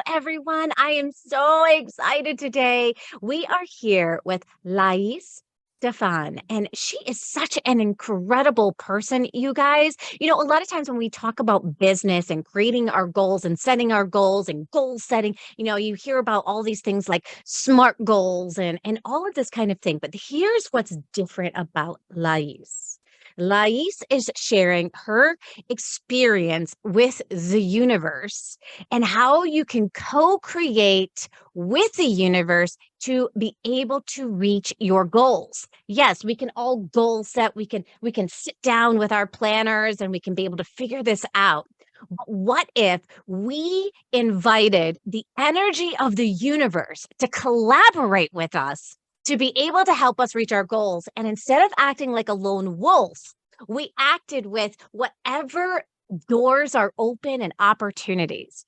everyone. I am so excited today. We are here with Lais Stephan, and she is such an incredible person, you guys. A lot of times when we talk about business and creating our goals and setting our goals and goal setting, you hear about all these things like SMART goals and all of this kind of thing. But here's what's different about Lais. Lais is sharing her experience with the universe and how you can co-create with the universe to be able to reach your goals. Yes, we can all goal set. We can sit down with our planners and we can be able to figure this out. But what if we invited the energy of the universe to collaborate with us to be able to help us reach our goals? And instead of acting like a lone wolf, we acted with whatever doors are open and opportunities.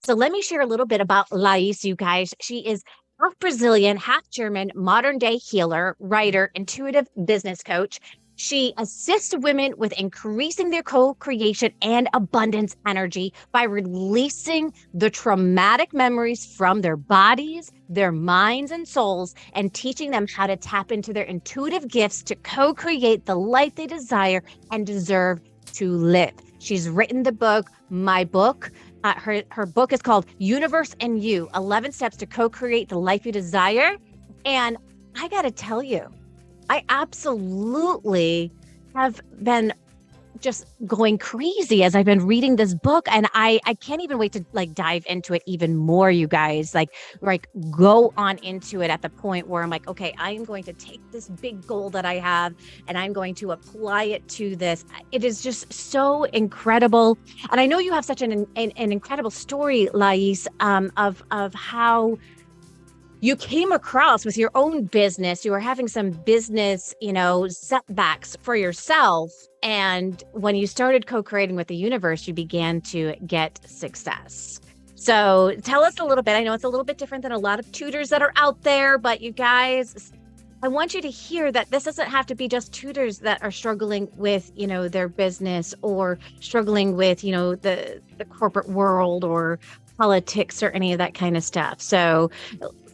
So let me share a little bit about Lais, you guys. She is half Brazilian, half German, modern day healer, writer, intuitive business coach. She assists women with increasing their co-creation and abundance energy by releasing the traumatic memories from their bodies, their minds, and souls, and teaching them how to tap into their intuitive gifts to co-create the life they desire and deserve to live. She's written the book, My Book. Her book is called Universe and You, 11 Steps to Co-Create the Life You Desire. And I got to tell you, I absolutely have been just going crazy as I've been reading this book. And I can't even wait to dive into it even more, you guys, like go on into it at the point where I'm like, okay, I am going to take this big goal that I have and I'm going to apply it to this. It is just so incredible. And I know you have such an incredible story, Lais, of how you came across with your own business. You were having some business, setbacks for yourself. And when you started co-creating with the universe, you began to get success. So tell us a little bit. I know it's a little bit different than a lot of tutors that are out there, but you guys, I want you to hear that this doesn't have to be just tutors that are struggling with, their business or struggling with, the corporate world or politics or any of that kind of stuff. So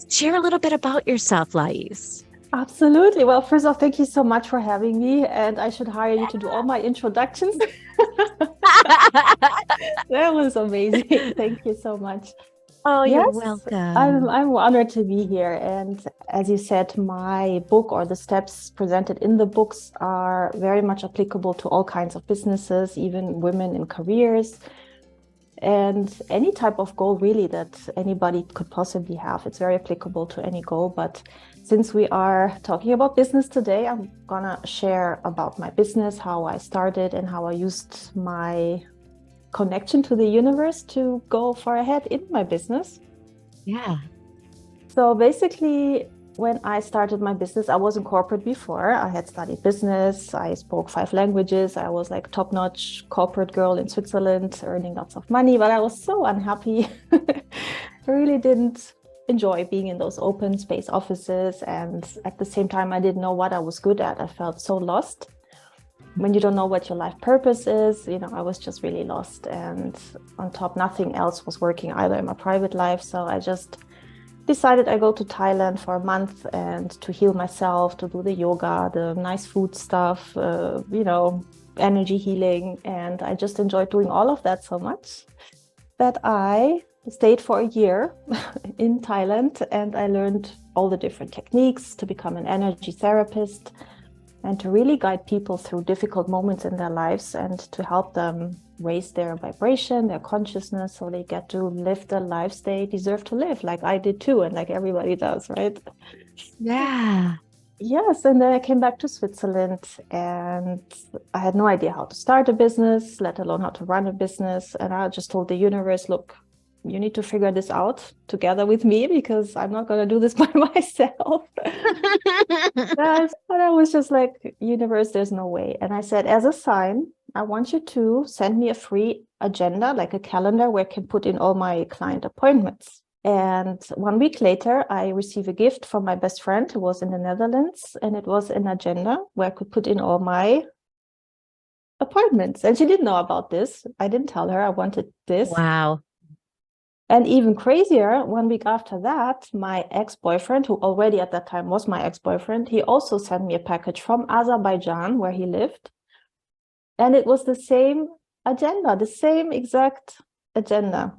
share a little bit about yourself, Lais. Absolutely. Well, first off, thank you so much for having me. And I should hire you to do all my introductions. That was amazing. Thank you so much. Oh, you're Yes, welcome. I'm honored to be here. And as you said, my book or the steps presented in the books are very much applicable to all kinds of businesses, even women in careers. And any type of goal really that anybody could possibly have. It's very applicable to any goal. But since we are talking about business today, I'm gonna share about my business, how I started and how I used my connection to the universe to go far ahead in my business. Yeah. So basically, when I started my business, I was in corporate before. I had studied business. I spoke 5 languages. I was like top-notch corporate girl in Switzerland, earning lots of money, but I was so unhappy. I really didn't enjoy being in those open space offices. And at the same time, I didn't know what I was good at. I felt so lost. When you don't know what your life purpose is, I was just really lost. And on top, nothing else was working either in my private life. So I just decided I go to Thailand for a month and to heal myself, to do the yoga, the nice food stuff, energy healing. And I just enjoyed doing all of that so much that I stayed for a year in Thailand, and I learned all the different techniques to become an energy therapist and to really guide people through difficult moments in their lives and to help them raise their vibration, their consciousness, so they get to live the lives they deserve to live, like I did too, and like everybody does, right? Yeah. Yes, and then I came back to Switzerland and I had no idea how to start a business, let alone how to run a business. And I just told the universe, look, you need to figure this out together with me because I'm not going to do this by myself. But I was just like, universe, there's no way. And I said, as a sign, I want you to send me a free agenda, like a calendar where I can put in all my client appointments. And 1 week later, I received a gift from my best friend who was in the Netherlands, and it was an agenda where I could put in all my appointments. And she didn't know about this. I didn't tell her I wanted this. Wow. And even crazier, 1 week after that, my ex-boyfriend, who already at that time was my ex-boyfriend, he also sent me a package from Azerbaijan, where he lived. And it was the same agenda, the same exact agenda.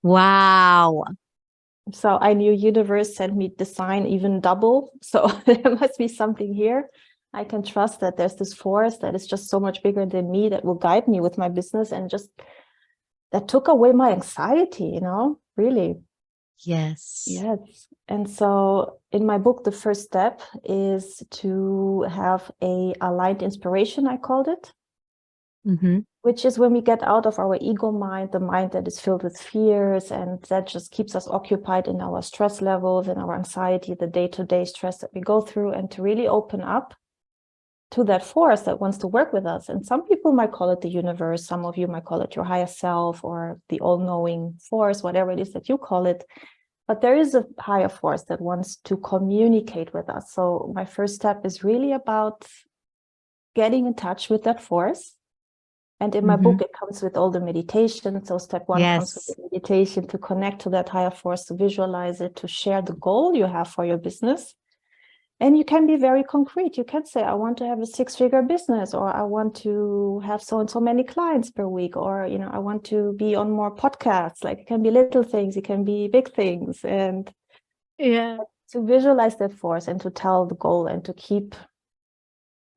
Wow. So I knew universe sent me the sign even double. So there must be something here. I can trust that there's this force that is just so much bigger than me that will guide me with my business, and just that took away my anxiety, really. Yes. Yes. And so in my book, the first step is to have a aligned inspiration, I called it, which is when we get out of our ego mind, the mind that is filled with fears, and that just keeps us occupied in our stress levels and our anxiety, the day-to-day stress that we go through, and to really open up to that force that wants to work with us. And some people might call it the universe. Some of you might call it your higher self or the all-knowing force, whatever it is that you call it. But there is a higher force that wants to communicate with us. So my first step is really about getting in touch with that force. And in my book, it comes with all the meditation. So step one comes with the meditation to connect to that higher force, to visualize it, to share the goal you have for your business. And you can be very concrete. You can say, I want to have a 6-figure business, or I want to have so and so many clients per week, or, I want to be on more podcasts. Like, it can be little things, it can be big things. And to visualize that force and to tell the goal and to keep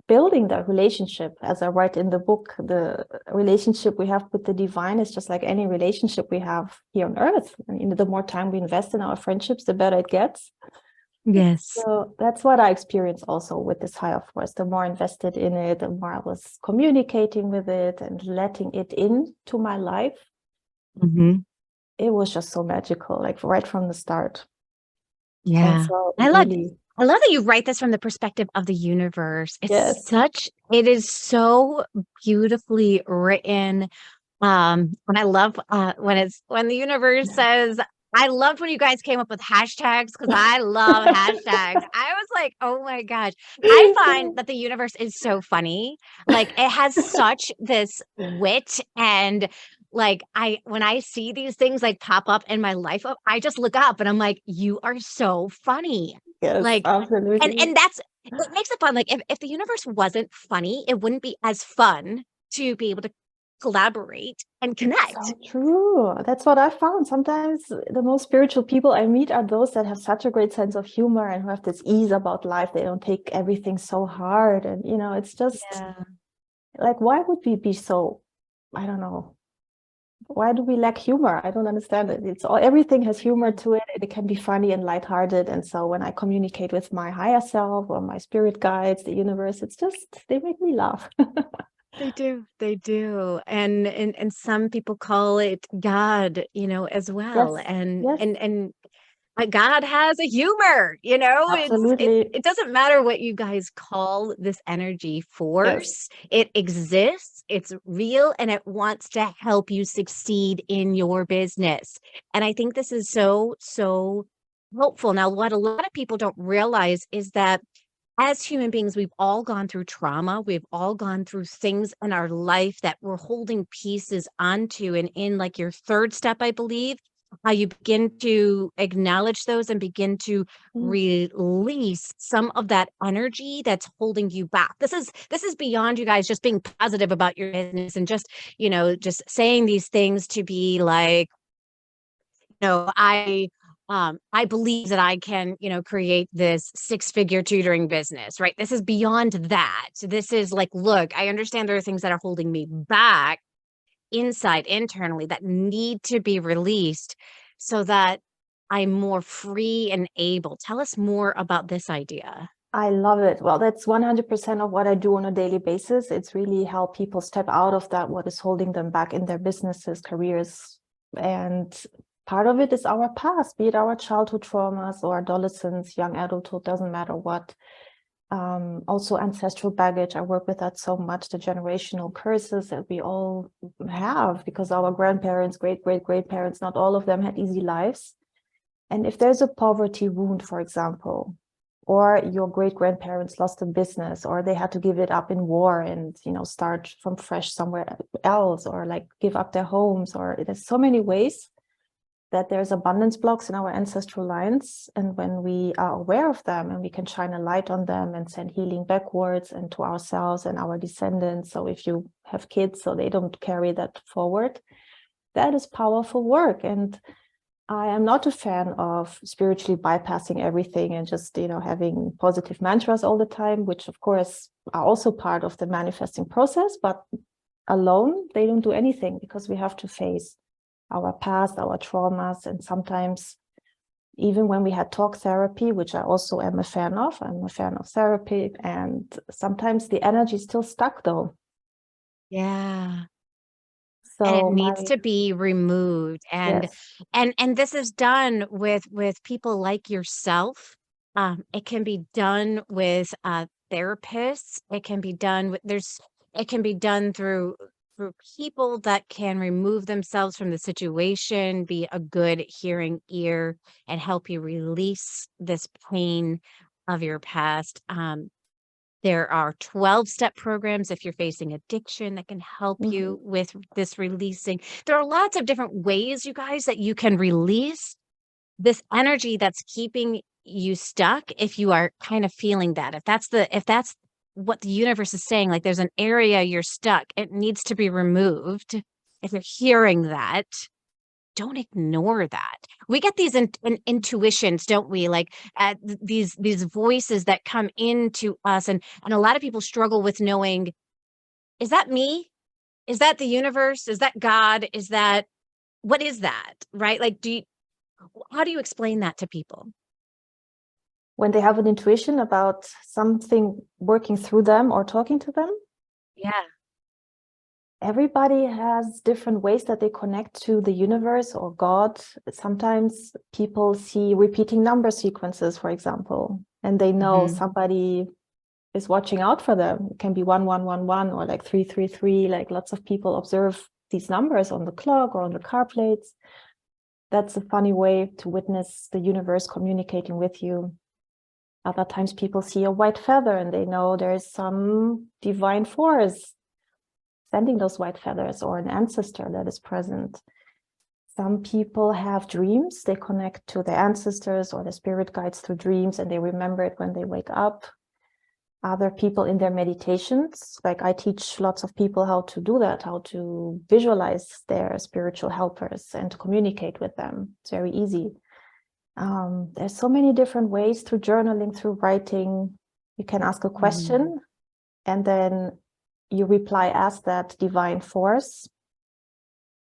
building that relationship. As I write in the book, the relationship we have with the divine is just like any relationship we have here on earth. And the more time we invest in our friendships, the better it gets. Yes. So that's what I experienced also with this higher force. The more invested in it, the more I was communicating with it and letting it into my life. It was just so magical, like right from the start. Yeah. And so I love that you write this from the perspective of the universe. It is so beautifully written. And I love when the universe says, I loved when you guys came up with hashtags, because I love hashtags. I was like, oh my gosh. I find that the universe is so funny. Like, it has such this wit, and like when I see these things like pop up in my life, I just look up and I'm like, you are so funny. Yes, like absolutely. and it makes it fun. Like, if the universe wasn't funny, it wouldn't be as fun to be able to collaborate and connect. So true. That's what I found. Sometimes the most spiritual people I meet are those that have such a great sense of humor and who have this ease about life. They don't take everything so hard. And, it's just like, why would we be so, I don't know. Why do we lack humor? I don't understand it. Everything has humor to it. It can be funny and lighthearted. And so when I communicate with my higher self or my spirit guides, the universe, they make me laugh. They do. And some people call it God, as well. Yes. And God has a humor, Absolutely. it doesn't matter what you guys call this energy force. It exists, it's real, and it wants to help you succeed in your business. And I think this is so, so helpful. Now, what a lot of people don't realize is that as human beings, we've all gone through trauma. We've all gone through things in our life that we're holding pieces onto. And in like your third step, I believe, how you begin to acknowledge those and begin to release some of that energy that's holding you back. This is beyond you guys just being positive about your business and just saying these things to be like, I believe that I can, create this 6-figure tutoring business, right? This is beyond that. This is like, look, I understand there are things that are holding me back internally, that need to be released so that I'm more free and able. Tell us more about this idea. I love it. Well, that's 100% of what I do on a daily basis. It's really how people step out of that, what is holding them back in their businesses, careers. And part of it is our past, be it our childhood traumas or adolescence, young adulthood, doesn't matter what. Also ancestral baggage. I work with that so much, the generational curses that we all have because our grandparents, great-great-grandparents, not all of them had easy lives. And if there's a poverty wound, for example, or your great-grandparents lost a business, or they had to give it up in war and, start from fresh somewhere else, or like give up their homes, or there's so many ways that there's abundance blocks in our ancestral lines. And when we are aware of them and we can shine a light on them and send healing backwards and to ourselves and our descendants. So if you have kids, so they don't carry that forward, that is powerful work. And I am not a fan of spiritually bypassing everything and just, having positive mantras all the time, which of course are also part of the manifesting process, but alone, they don't do anything because we have to face our past, our traumas, and sometimes even when we had talk therapy, which I also am a fan of, I'm a fan of therapy, and sometimes the energy is still stuck though. Yeah. And it So needs to be removed. And yes. and this is done with people like yourself. It can be done with therapists. It can be done with it can be done through people that can remove themselves from the situation, be a good hearing ear, and help you release this pain of your past. There are 12-step programs if you're facing addiction that can help you with this releasing. There are lots of different ways, you guys, that you can release this energy that's keeping you stuck if you are kind of feeling that. If that's what the universe is saying, like there's an area you're stuck, it needs to be removed. If you're hearing that, don't ignore that. We get these intuitions, don't we? Like these voices that come into us, and a lot of people struggle with knowing, is that me? Is that the universe? Is that God? Is that what is that? Right? Like, how do you explain that to people? When they have an intuition about something working through them or talking to them, Yeah. everybody has different ways that they connect to the universe or God. Sometimes people see repeating number sequences, for example, and they know somebody is watching out for them. It can be 1111 or like 333. Like lots of people observe these numbers on the clock or on the car plates. That's a funny way to witness the universe communicating with you. Other times people see a white feather and they know there is some divine force sending those white feathers, or an ancestor that is present. Some people have dreams. They connect to their ancestors or their spirit guides through dreams, and they remember it when they wake up. Other people in their meditations, like I teach lots of people how to do that, how to visualize their spiritual helpers and to communicate with them. It's very easy. There's so many different ways, through journaling, through writing. You can ask a question and then you reply as that divine force,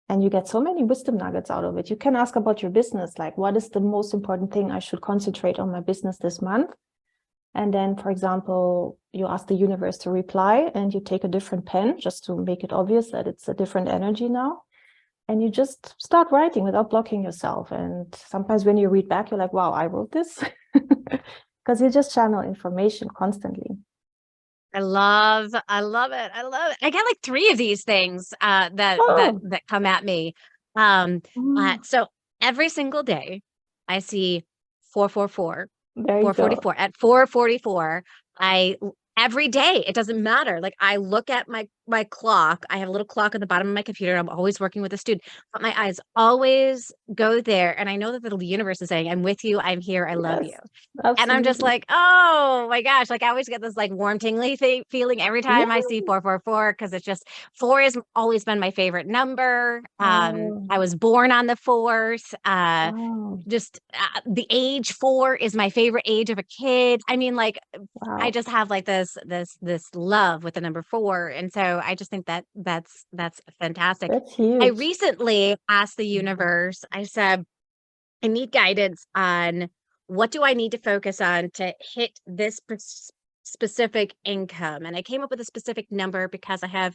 and you get so many wisdom nuggets out of it. You can ask about your business, like what is the most important thing I should concentrate on my business this month? And then, for example, you ask the universe to reply, and you take a different pen just to make it obvious that it's a different energy now. And you just start writing without blocking yourself. And sometimes when you read back, you're like, wow, I wrote this. Because you just channel information constantly. I love it. I love it. I got like 3 of these things that come at me. So every single day I see 444, There you go. 444. At 444, every day, it doesn't matter. Like I look at my clock. I have a little clock at the bottom of my computer. I'm always working with a student, but my eyes always go there. And I know that the universe is saying, I'm with you, I'm here, I love you. And I'm just Absolutely. like, oh my gosh, like I always get this like warm, tingly feeling every Yeah. time I see 444, because it's just 4 has always been my favorite number. I was born on the 4th. Wow. Just the age 4 is my favorite age of a kid. I mean, like I Wow. just have like this love with the number 4, and so I just think that that's fantastic. That's I huge. recently asked the universe. I said, I need guidance on what do I need to focus on to hit this specific income. And I came up with a specific number because I have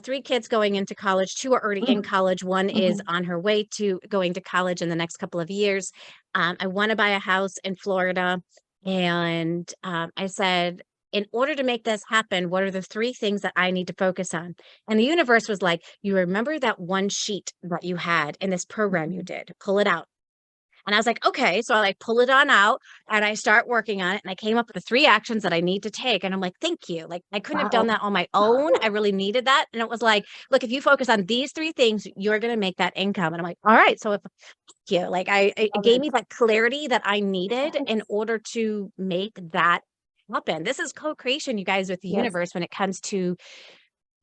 3 kids going into college. 2 are already in college. One is Mhm. on her way to going to college in the next couple of years. I want to buy a house in Florida. And I said, in order to make this happen, what are the 3 things that I need to focus on? And the universe was like, you remember that one sheet that you had in this program you Mhm. did, pull it out. And I was like, okay. So I like pull it on out and I start working on it. And I came up with the 3 actions that I need to take. And I'm like, thank you. Like I couldn't have done Wow. that on my own. I really needed that. And it was like, look, if you focus on these 3 things, you're going to make that income. And I'm like, all right. So if thank you, like it Love gave it. me that clarity that I needed in Yes. order to make that happen. This is co-creation, you guys, with the Yes. universe when it comes to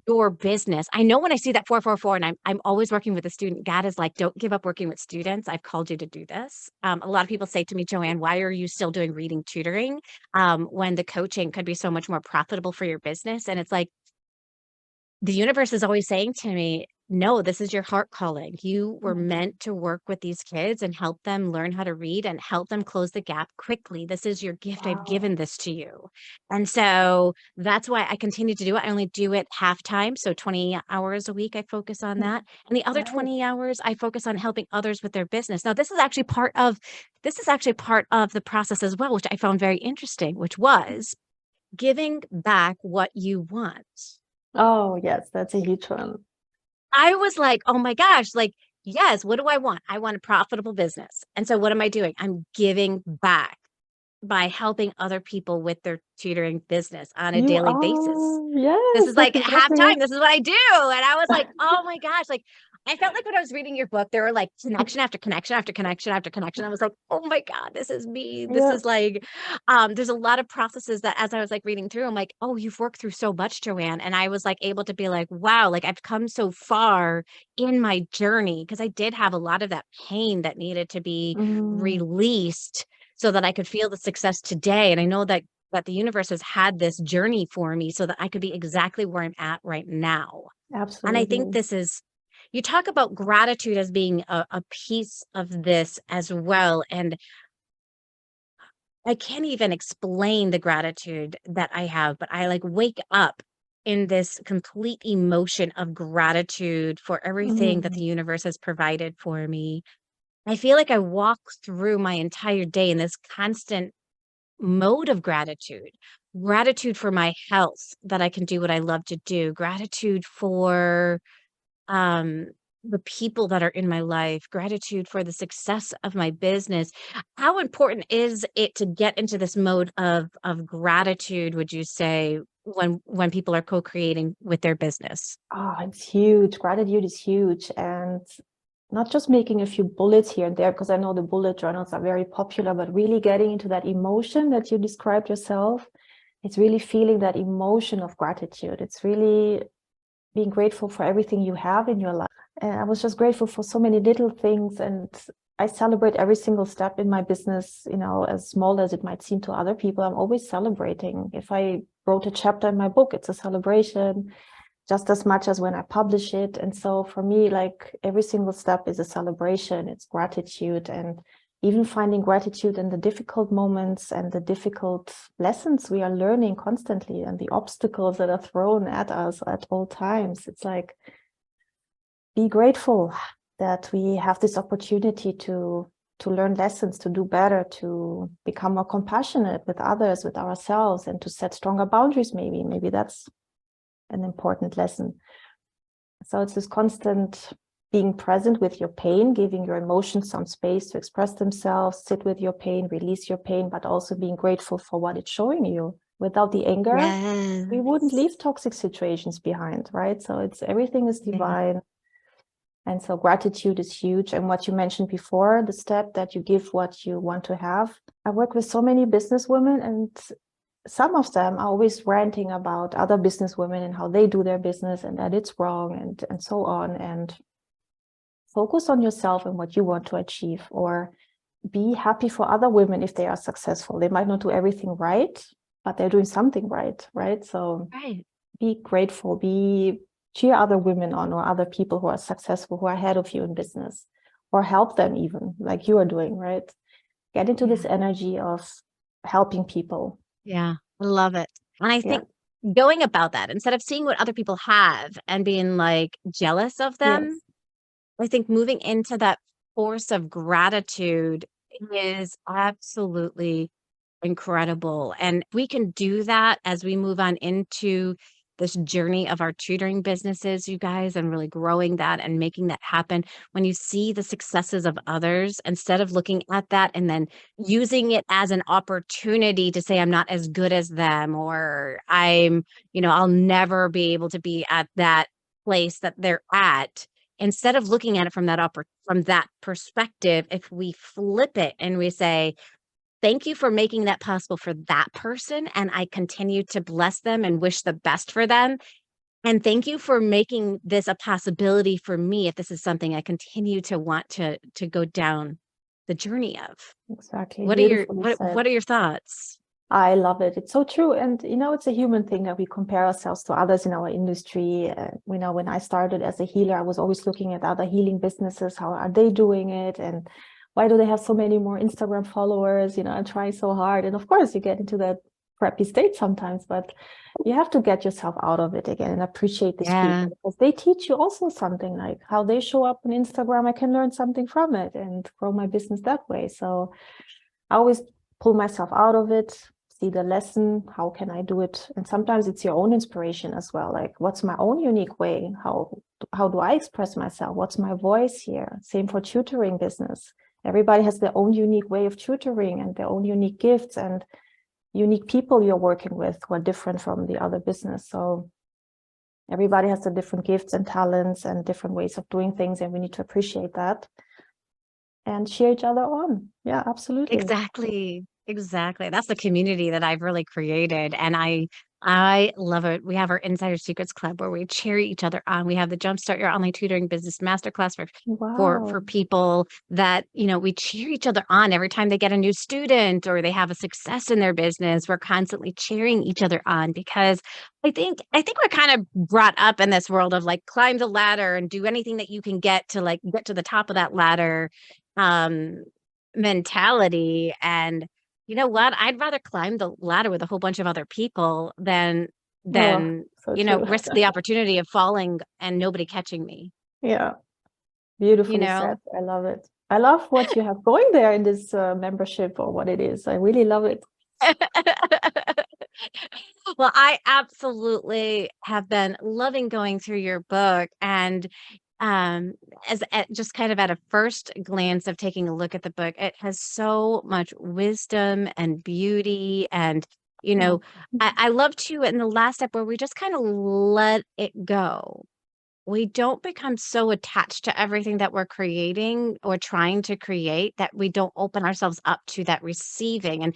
your business. I know when I see that 444 and I'm always working with a student, God is like, don't give up working with students. I've called you to do this. A lot of people say to me, Joanne, why are you still doing reading tutoring when the coaching could be so much more profitable for your business? And it's like, the universe is always saying to me, no, this is your heart calling. You were Mhm. meant to work with these kids and help them learn how to read and help them close the gap quickly. This is your gift. I've Wow. given this to you. And so that's why I continue to do it. I only do it half time. So 20 hours a week, I focus on Mhm. that. And the other Right. 20 hours, I focus on helping others with their business. Now, this is actually part of the process as well, which I found very interesting, which was giving back what you want. Oh, yes, that's a huge one. I was like, "Oh my gosh," like, yes, what do I want? I want a profitable business. And so what am I doing? I'm giving back by helping other people with their tutoring business on a You daily basis. are, This yes, is that's like exactly halftime, it. this is what I do, and I was like, "Oh my gosh," like, I felt like when I was reading your book, there were, like, connection after connection after connection after connection. I was like, "Oh my god, this is me." This Yeah. is like, there's a lot of processes that as I was, like, reading through, I'm like, "Oh, you've worked through so much, Joanne," and I was, like, able to be like, "Wow," like, I've come so far in my journey because I did have a lot of that pain that needed to be Mm, released so that I could feel the success today, and I know that the universe has had this journey for me so that I could be exactly where I'm at right now. And I think absolutely. this is you talk about gratitude as being a piece of this as well. And I can't even explain the gratitude that I have, but I like wake up in this complete emotion of gratitude for everything that the Mhm. universe has provided for me. I feel like I walk through my entire day in this constant mode of gratitude. Gratitude for my health that I can do what I love to do. Gratitude for um, the people that are in my life. Gratitude for the success of my business. How important is it to get into this mode of gratitude, would you say, when people are co-creating with their business? Oh, it's huge. Gratitude is huge. And not just making a few bullets here and there, because I know the bullet journals are very popular, but really getting into that emotion that you described yourself. It's really feeling that emotion of gratitude. It's really being grateful for everything you have in your life. And I was just grateful for so many little things. And I celebrate every single step in my business, as small as it might seem to other people. I'm always celebrating. If I wrote a chapter in my book, it's a celebration just as much as when I publish it. And so for me, like every single step is a celebration, it's gratitude, and even finding gratitude in the difficult moments and the difficult lessons we are learning constantly and the obstacles that are thrown at us at all times. It's like, be grateful that we have this opportunity to learn lessons, to do better, to become more compassionate with others, with ourselves, and to set stronger boundaries. Maybe that's an important lesson. So it's this constant being present with your pain, giving your emotions some space to express themselves, sit with your pain, release your pain, but also being grateful for what it's showing you. Without the anger, we wouldn't Yes. leave toxic situations behind, right? So it's everything is Yeah. divine. And so gratitude is huge. And what you mentioned before, the step that you give what you want to have. I work with so many business women, and some of them are always ranting about other business women and how they do their business and that it's wrong and so on. And focus on yourself and what you want to achieve, or be happy for other women if they are successful. They might not do everything right, but they're doing something right, right? So Right. be grateful, cheer other women on, or other people who are successful, who are ahead of you in business, or help them even like you are doing, right? Get into this Yeah. energy of helping people. Yeah. I love it. And I Yeah. think going about that instead of seeing what other people have and being like jealous of them, Yes. I think moving into that force of gratitude is absolutely incredible. And we can do that as we move on into this journey of our tutoring businesses, you guys, and really growing that and making that happen. When you see the successes of others, instead of looking at that and then using it as an opportunity to say, I'm not as good as them, or I'll never be able to be at that place that they're at. Instead of looking at it from that perspective, if we flip it and we say, thank you for making that possible for that person, and I continue to bless them and wish the best for them. And thank you for making this a possibility for me if this is something I continue to want to go down the journey of. Exactly. What are your Beautifully said. what are your thoughts? I love it. It's so true. And, it's a human thing that we compare ourselves to others in our industry. When I started as a healer, I was always looking at other healing businesses. How are they doing it? And why do they have so many more Instagram followers? I'm trying so hard. And of course, you get into that crappy state sometimes, but you have to get yourself out of it again and appreciate these people, because they teach you also something, like how they show up on Instagram. I can learn something from it and grow my business that way. So I always pull myself out of it, see the lesson, how can I do it? And sometimes it's your own inspiration as well. Like, what's my own unique way? How do I express myself? What's my voice here? Same for tutoring business. Everybody has their own unique way of tutoring and their own unique gifts and unique people you're working with who are different from the other business. So everybody has the different gifts and talents and different ways of doing things, and we need to appreciate that and cheer each other on. Yeah, absolutely. Exactly. That's the community that I've really created. And I love it. We have our Insider Secrets Club where we cheer each other on. We have the Jumpstart Your Online Tutoring Business Masterclass for people that, we cheer each other on every time they get a new student or they have a success in their business. We're constantly cheering each other on, because I think we're kind of brought up in this world of like, climb the ladder and do anything that you can get to the top of that ladder mentality. And you know what? I'd rather climb the ladder with a whole bunch of other people than so true. risk the opportunity of falling and nobody catching me. Yeah, beautifully said. I love it. I love what you have going there in this membership, or what it is. I really love it. Well, I absolutely have been loving going through your book, and as just kind of at a first glance of taking a look at the book, it has so much wisdom and beauty. And, I love to, in the last step where we just kind of let it go. We don't become so attached to everything that we're creating or trying to create that we don't open ourselves up to that receiving,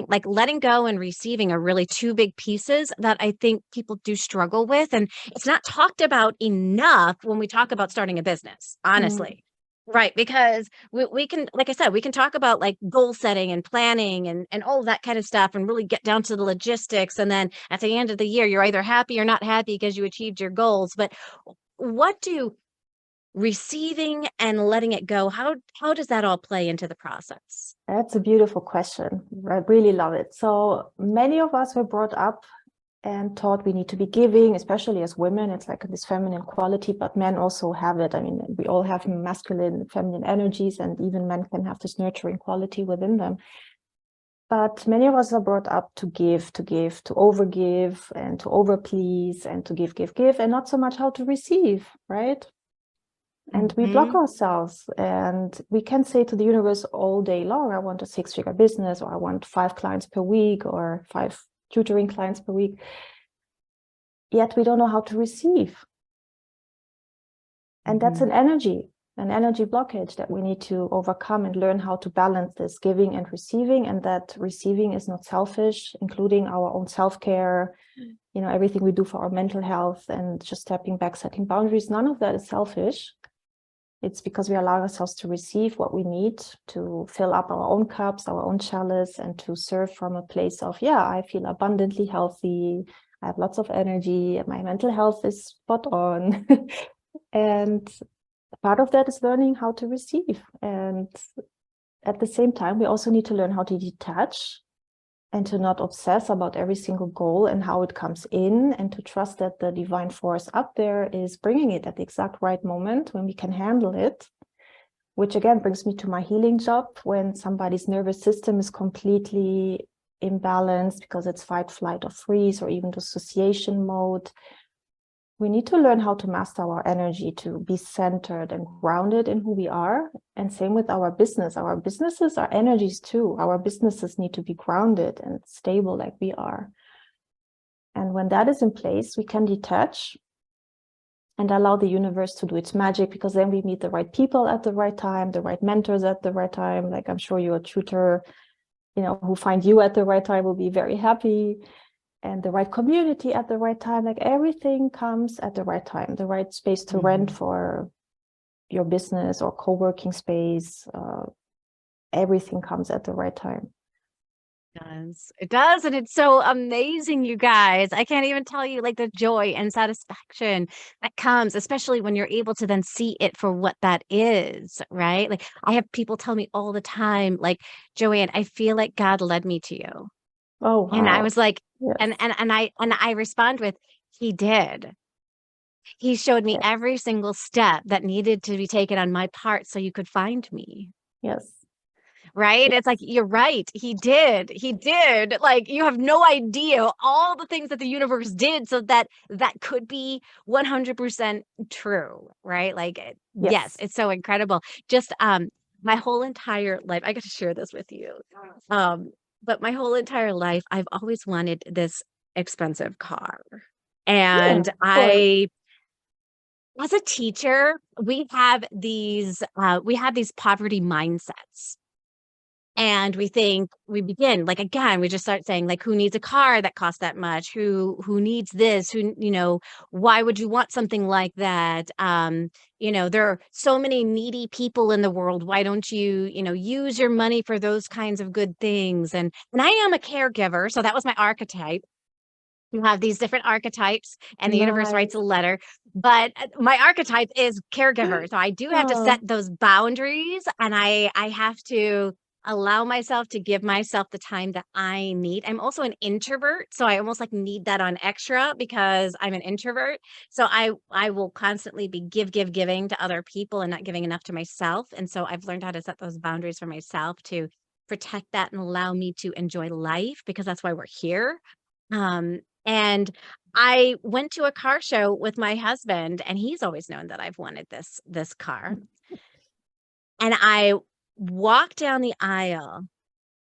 like letting go and receiving are really two big pieces that I think people do struggle with. And it's not talked about enough when we talk about starting a business, honestly. Right. Because we can, like I said, we can talk about like goal setting and planning and all of that kind of stuff and really get down to the logistics. And then at the end of the year, you're either happy or not happy because you achieved your goals. But what do receiving and letting it go, how does that all play into the process? That's a beautiful question. I really love it. So many of us were brought up and taught we need to be giving, especially as women. It's like this feminine quality, but men also have it. I mean, we all have masculine, feminine energies, and even men can have this nurturing quality within them. But many of us are brought up to give, to overgive, and to overplease, and to give, and not so much how to receive, right? And we block ourselves, and we can say to the universe all day long, I want a 6-figure business, or I want 5 clients per week, or 5 tutoring clients per week, yet we don't know how to receive. And that's an energy blockage that we need to overcome and learn how to balance this giving and receiving, and that receiving is not selfish, including our own self-care, everything we do for our mental health and just stepping back, setting boundaries. None of that is selfish. It's because we allow ourselves to receive what we need to fill up our own cups, our own chalice, and to serve from a place of, I feel abundantly healthy. I have lots of energy. My mental health is spot on. And part of that is learning how to receive. And at the same time, we also need to learn how to detach and to not obsess about every single goal and how it comes in, and to trust that the divine force up there is bringing it at the exact right moment when we can handle it, which again brings me to my healing job. When somebody's nervous system is completely imbalanced because it's fight, flight, or freeze, or even dissociation mode, we need to learn how to master our energy, to be centered and grounded in who we are. And same with our business. Our businesses are energies too. Our businesses need to be grounded and stable like we are. And when that is in place, we can detach and allow the universe to do its magic, because then we meet the right people at the right time, the right mentors at the right time. Like I'm sure your tutor, who find you at the right time will be very happy. And the right community at the right time, like everything comes at the right time, the right space to rent for your business or co-working space. Everything comes at the right time. It does. And it's so amazing, you guys. I can't even tell you like the joy and satisfaction that comes, especially when you're able to then see it for what that is, right? Like I have people tell me all the time, like, Joanne, I feel like God led me to you. Oh, wow. And I was like, yes. and I respond with, he did. He showed me every single step that needed to be taken on my part so you could find me. Yes. Right? It's like, you're right. He did. Like, you have no idea all the things that the universe did so that could be 100% true, right? Like, yes, it's so incredible. Just my whole entire life, I got to share this with you. But my whole entire life, I've always wanted this expensive car. And as a teacher, we have these poverty mindsets. And we begin like, again, we just start saying like, who needs a car that costs that much? Who needs this? Why would you want something like that? There are so many needy people in the world. Why don't you, use your money for those kinds of good things? And I am a caregiver. So that was my archetype. You have these different archetypes and the universe writes a letter, but my archetype is caregiver. So I do have to set those boundaries, and I have to allow myself to give myself the time that I need. I'm also an introvert, so I almost like need that on extra because I'm an introvert. So I will constantly be giving to other people and not giving enough to myself. And so I've learned how to set those boundaries for myself to protect that and allow me to enjoy life, because that's why we're here. And I went to a car show with my husband, and he's always known that I've wanted this car. And I walk down the aisle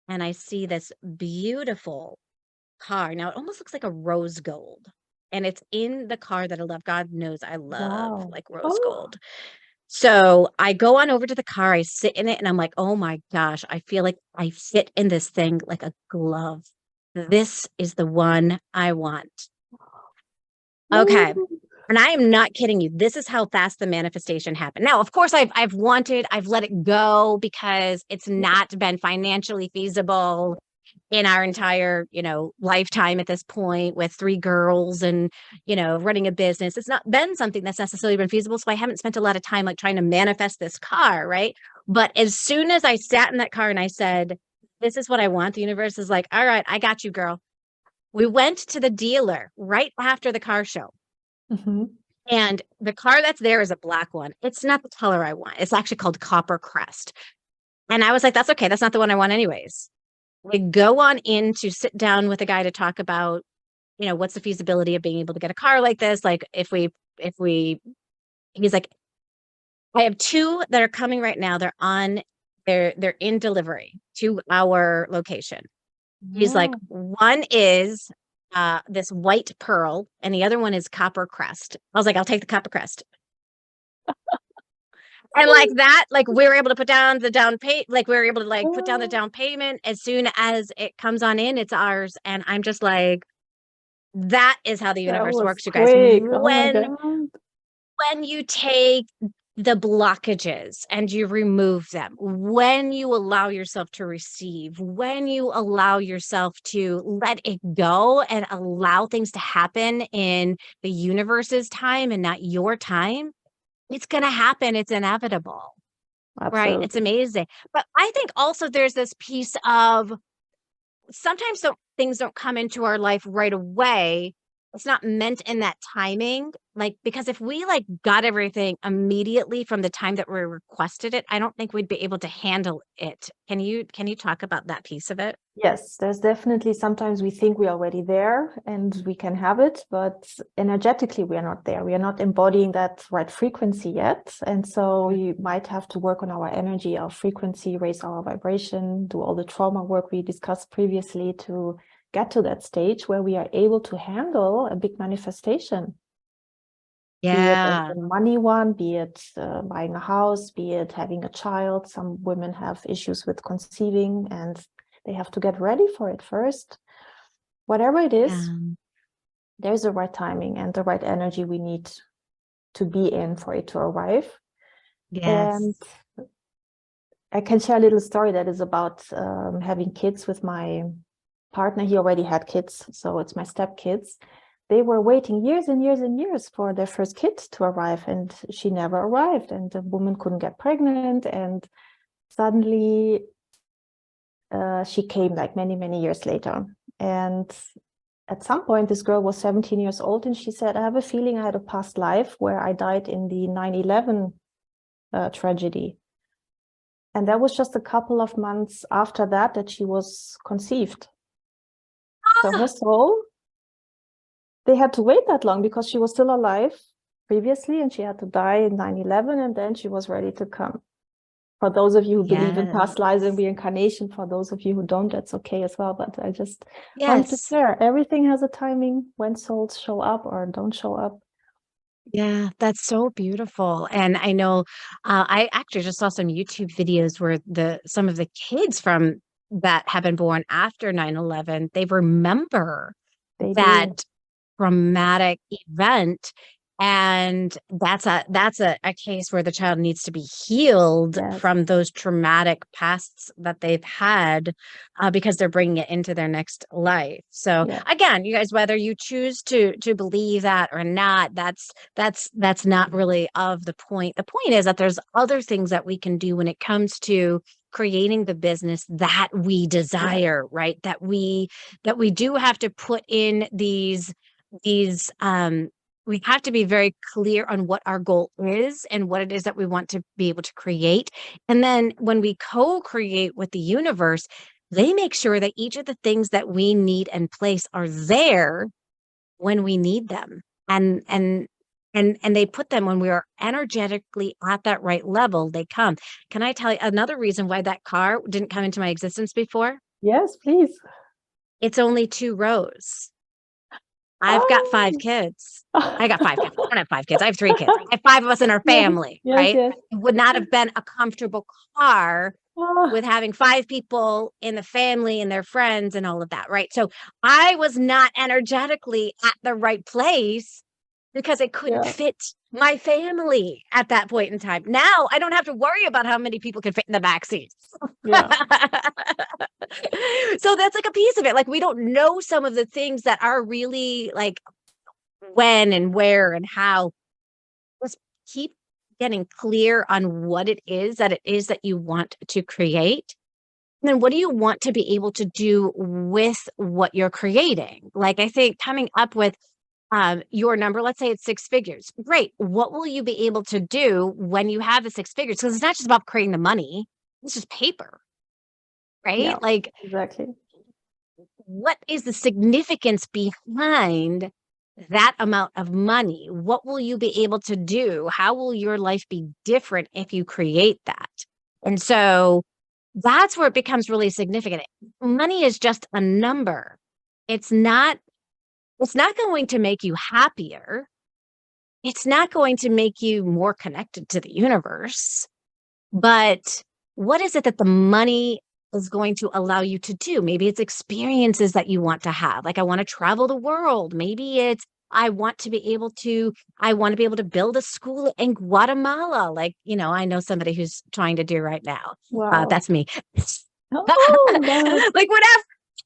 and I see this beautiful car. Now it almost looks like a rose gold. And it's in the car that I love. God knows I love like rose gold. So I go on over to the car, I sit in it, and I'm like, oh my gosh, I feel like I fit in this thing like a glove. This is the one I want. Okay. And I am not kidding you. This is how fast the manifestation happened. Now, of course, I've let it go because it's not been financially feasible in our entire, lifetime at this point with 3 girls and, running a business. It's not been something that's necessarily been feasible. So I haven't spent a lot of time like trying to manifest this car, right? But as soon as I sat in that car and I said, this is what I want, the universe is like, all right, I got you, girl. We went to the dealer right after the car show. And the car that's there is a black one. It's not the color I want. It's actually called Copper Crest. And I was like, that's okay. That's not the one I want anyways. We go on in to sit down with a guy to talk about, what's the feasibility of being able to get a car like this? Like if we, he's like, I have 2 that are coming right now. They're in delivery to our location. He's like, one is this white pearl and the other one is Copper Crest. I was like, I'll take the Copper Crest. And like that, like we were able to put down the down pay, like we were able to like put down the down payment. As soon as it comes on in, it's ours. And I'm just like, that is how the universe works, you guys. When you take the blockages and you remove them, when you allow yourself to receive, when you allow yourself to let it go and allow things to happen in the universe's time and not your time, it's going to happen. It's inevitable. Absolutely. Right? It's amazing. But I think also there's this piece of sometimes things don't come into our life right away. it's not meant in that timing. Like, because if we like got everything immediately from the time that we requested it, I don't think we'd be able to handle it. Can you talk about that piece of it? Yes, there's definitely sometimes we think we're already there and we can have it, but energetically we are not there. We are not embodying that right frequency yet. And so we might have to work on our energy, our frequency, raise our vibration, do all the trauma work we discussed previously to get to that stage where we are able to handle a big manifestation. Be it Yeah. a money one, be it buying a house, be it having a child. Some women have issues with conceiving and they have to get ready for it first. Whatever it is, Yeah. there's the right timing and the right energy we need to be in for it to arrive. Yes. And I can share a little story that is about having kids with my partner. He already had kids, so it's my stepkids. They were waiting years and years and years for their first kid to arrive, and she never arrived, and the woman couldn't get pregnant, and suddenly she came like many, many years later. And at some point, this girl was 17 years old, and she said, I have a feeling I had a past life where I died in the 9/11 tragedy. And that was just a couple of months after that she was conceived. So her soul, they had to wait that long because she was still alive previously and she had to die in 9/11 and then she was ready to come. For those of you who believe in past lives and reincarnation, for those of you who don't, that's okay as well. But I just wanted to Yes. share, everything has a timing when souls show up or don't show up. Yeah, that's so beautiful. And I know I actually just saw some YouTube videos where some of the kids from that have been born after 9/11, they remember They do. that traumatic event. And that's a case where the child needs to be healed Yes. from those traumatic pasts that they've had because they're bringing it into their next life. So Yeah. again, you guys, whether you choose to believe that or not, that's not really of the point. The point is that there's other things that we can do when it comes to creating the business that we desire, right? That we do have to put in these we have to be very clear on what our goal is and what it is that we want to be able to create. And then when we co-create with the universe, they make sure that each of the things that we need and place are there when we need them. And they put them when we are energetically at that right level, they come. Can I tell you another reason why that car didn't come into my existence before? Yes, please. It's only 2 rows. I've got 5 Oh. kids. I got 5 kids. I don't have 5 kids. I have 3 kids. I have 5 of us in our Yes, family, yes, right? yes. It would not have been a comfortable car Oh, with having 5 people in the family and their friends and all of that, right? So I was not energetically at the right place because it couldn't yeah, fit my family at that point in time. Now I don't have to worry about how many people can fit in the back seat. yeah, So that's like a piece of it. Like we don't know some of the things that are really like when and where and how. Just keep getting clear on what it is that you want to create. And then what do you want to be able to do with what you're creating? Like I think coming up with your number, let's say it's 6 figures. Great. What will you be able to do when you have the 6 figures? Because it's not just about creating the money, it's just paper, yeah, right? Like exactly. what is the significance behind that amount of money? What will you be able to do? How will your life be different if you create that? And so that's where it becomes really significant. Money is just a number. It's not it's not going to make you happier. It's not going to make you more connected to the universe. But what is it that the money is going to allow you to do? Maybe it's experiences that you want to have. Like I want to travel the world. Maybe it's I want to be able to build a school in Guatemala. Like, I know somebody who's trying to do right now. Wow. That's me. Oh, God. Like whatever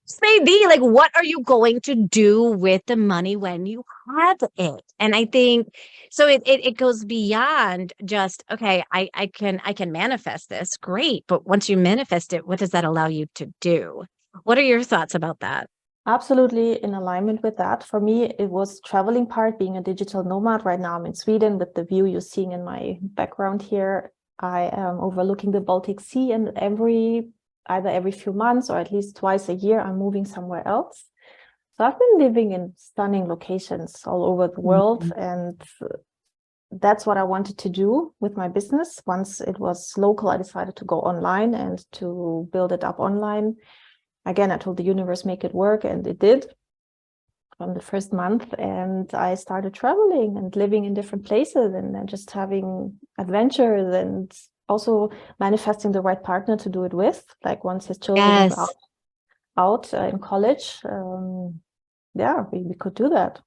this may be, like what are you going to do with the money when you have it? And I think so it goes beyond just, okay, I can manifest this. Great. But once you manifest it, what does that allow you to do? What are your thoughts about that? Absolutely in alignment with that. For me, it was traveling part, being a digital nomad. Right now I'm in Sweden with the view you're seeing in my background here. I am overlooking the Baltic Sea, and either every few months or at least twice a year, I'm moving somewhere else. So I've been living in stunning locations all over the world, and that's what I wanted to do with my business. Once it was local, I decided to go online and to build it up online. Again, I told the universe, make it work, and it did from the first month. And I started traveling and living in different places and then just having adventures and also manifesting the right partner to do it with. Like once his children were out in college, we could do that.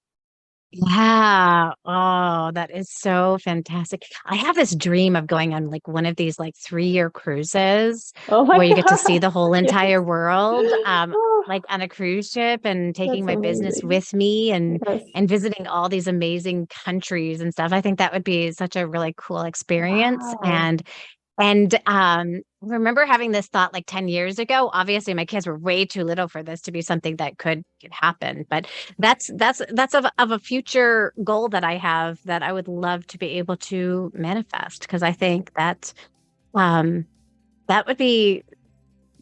Yeah. Oh, that is so fantastic. I have this dream of going on like one of these like 3-year cruises Oh my where you get to see God. the whole entire Yes. world, Oh, like on a cruise ship and taking that's my business amazing. with me Yes. and visiting all these amazing countries and stuff. I think that would be such a really cool experience. Wow. And remember having this thought like 10 years ago. Obviously, my kids were way too little for this to be something that could happen. But that's of a future goal that I have that I would love to be able to manifest because I think that um that would be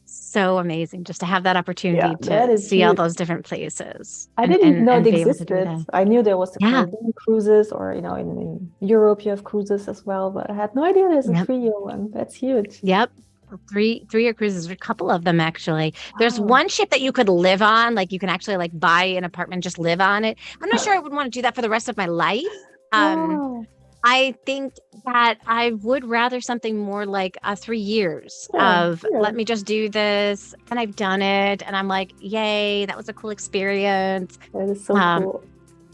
so amazing just to have that Yeah, opportunity that to is see all huge. those different places I didn't know it and be able to do existed. that. I knew there was the Yeah. Caribbean cruises, or in Europe you have cruises as well, but I had no idea there's a Yep. 3-year one. That's huge. Yep. Three-year cruises, a couple of them actually. There's Wow. one ship that you could live on, like you can actually like buy an apartment, just live on it. I'm not sure I would want to do that for the rest of my life. Um, Wow. I think that I would rather something more like 3 years Yeah, of yeah. let me just do this, and I've done it, and I'm like, yay, that was a cool experience. That is so Um, cool.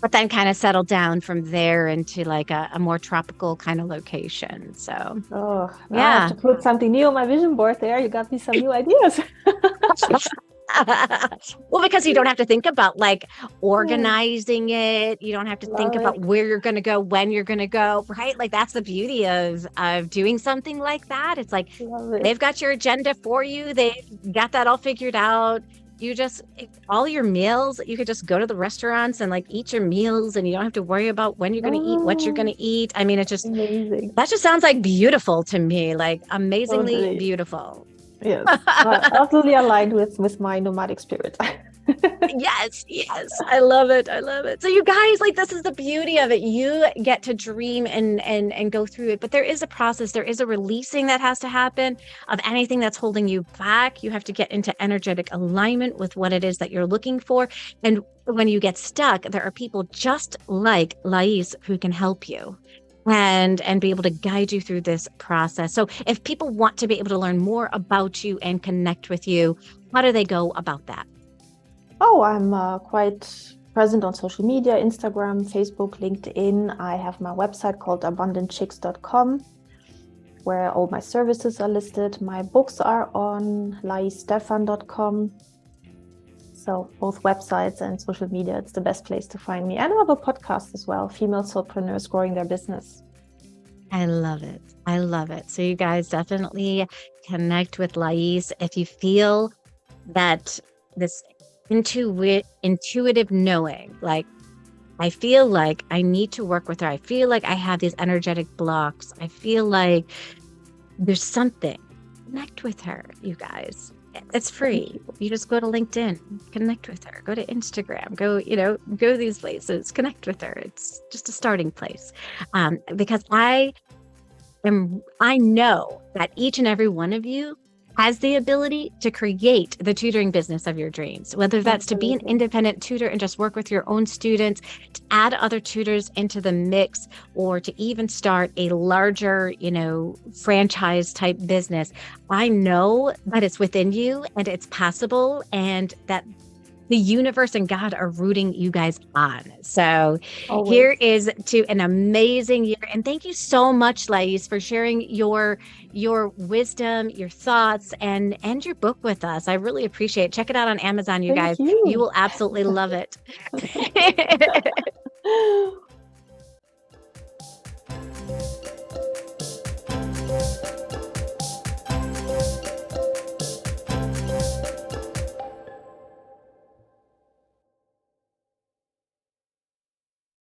but then kind of settle down from there into like a more tropical kind of location. So Oh, now I have yeah. to put something new on my vision board there. You got me some new ideas. Well, because you don't have to think about like Yeah, organizing it. You don't have to think love about it. where you're going to go, when you're going to go, right? Like that's the beauty of doing something like that. It's like Love it. they've got your agenda for you. They've got that all figured out. You just all your meals, you could just go to the restaurants and like eat your meals and you don't have to worry about when you're going to eat, what you're going Oh, to eat. I mean, it just amazing. that just sounds like beautiful to me, like amazingly Totally. beautiful. Yes. Absolutely aligned with my nomadic spirit. Yes, yes. I love it. I love it. So you guys, like this is the beauty of it. You get to dream and go through it. But there is a process, there is a releasing that has to happen of anything that's holding you back. You have to get into energetic alignment with what it is that you're looking for. And when you get stuck, there are people just like Lais who can help you and be able to guide you through this process. So if people want to be able to learn more about you and connect with you, how do they go about that? Oh, I'm quite present on social media, Instagram, Facebook, LinkedIn. I have my website called abundantchicks.com, where all my services are listed. My books are on laisstephan.com. So both websites and social media, it's the best place to find me. And I have a podcast as well, Female Solopreneurs Growing Their Business. I love it. I love it. So you guys definitely connect with Lais if you feel that this intuitive knowing, like I feel like I need to work with her. I feel like I have these energetic blocks. I feel like there's something. Connect with her, you guys. It's free. You just go to LinkedIn, connect with her. Go to Instagram. Go these places. Connect with her. It's just a starting place. Because I know that each and every one of you has the ability to create the tutoring business of your dreams, whether that's to be an independent tutor and just work with your own students, to add other tutors into the mix, or to even start a larger, franchise type business. I know that it's within you and it's possible, and that the universe and God are rooting you guys on. So here is to an amazing year. And thank you so much, Lais, for sharing your wisdom, your thoughts, and your book with us. I really appreciate it. Check it out on Amazon, you guys. Thank you. You will absolutely love it.